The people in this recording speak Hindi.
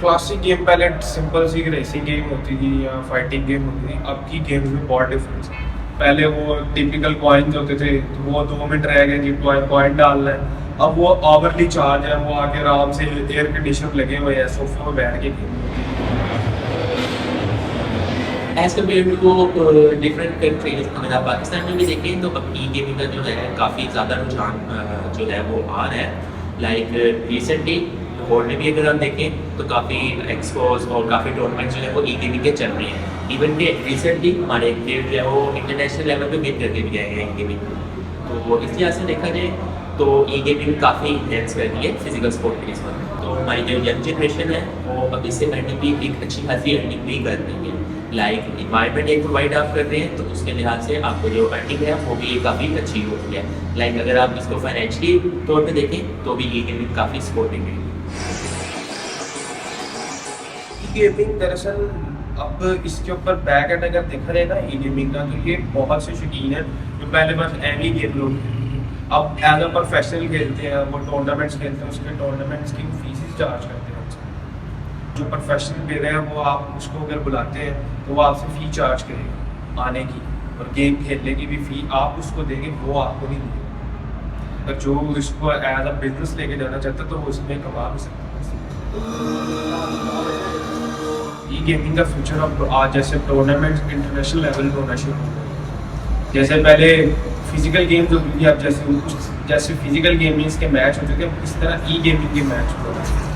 क्लासिक गेम पहले सिंपल सी रेसिंग गेम होती थी या फाइटिंग गेम होती थी, अब की गेम्स में बहुत डिफरेंस है। पहले वो टिपिकल कॉइन्स होते थे, तो वो 2 मिनट रह गए कि कॉइन डालना है। अब वो आवरली चार्ज है, वो आके आराम से एयर कंडीशनर लगे हुए हैं, सोफे में बैठ के game. As compared to different countries, अगर आप पाकिस्तान में भी देखें तो अब ई गेमिंग का जो है काफ़ी ज़्यादा रुझान जो है वो आ रहा है। लाइक रिसेंटली वर्ल्ड में भी अगर आप देखें तो काफ़ी एक्सपोज और काफ़ी टूर्नामेंट जो है वो ई गेमिंग के चल रहे हैं। इवन के रिसेंटली हमारे एक प्लेयर जो है वो इंटरनेशनल लेवल पे विन करके भी आए हैं ई गेमिंग को। तो इस लिहाज से देखा जाए तो ई गेमिंग काफ़ी इन्हेंस कर रही है फिजिकल स्पोर्ट के लिए। तो हमारी जो यंग जनरेशन है वो अब इससे अर्निंग भी एक अच्छी खासी अर्निंग भी कर रही है। लाइक इन्वायरमेंट एक प्रोवाइड आप कर रहे हैं तो उसके लिहाज से आपको जो अर्निंग है वो भी काफ़ी अच्छी हो रही है। लाइक अगर आप इसको फाइनेंशियली तौर पे देखें तो भी ई गेमिंग काफ़ी सपोर्टिंग है। गेमिंग दरअसल अब इसके ऊपर बैक एंड अगर देखा जाए ना ई गेमिंग का, तो ये बहुत से शौकीन हैं जो पहले बस एनी गेम लोग अब एज अ प्रोफेशनल खेलते हैं, वो टूर्नामेंट्स खेलते हैं, उसके टूर्नामेंट्स की फीस चार्ज करते हैं हमसे। जो प्रोफेशनल प्लेयर हैं वो आप उसको अगर बुलाते हैं तो वो आपसे फ़ी चार्ज करेगा आने की, और गेम खेलने की भी फ़ी आप उसको देंगे, वो आपको नहीं देगा। अगर जो इसको एज अ बिजनेस लेके जाना चाहता है तो वो इसमें कमा भी सकता है। ई गेमिंग का फ्यूचर अब आज जैसे टूर्नामेंट इंटरनेशनल लेवल पे होना शुरू हो गया। जैसे पहले फिजिकल गेम्स होती थी, अब जैसे फिजिकल गेमिंग्स के मैच होते थे, इस तरह ई गेमिंग के मैच हो रहे हैं।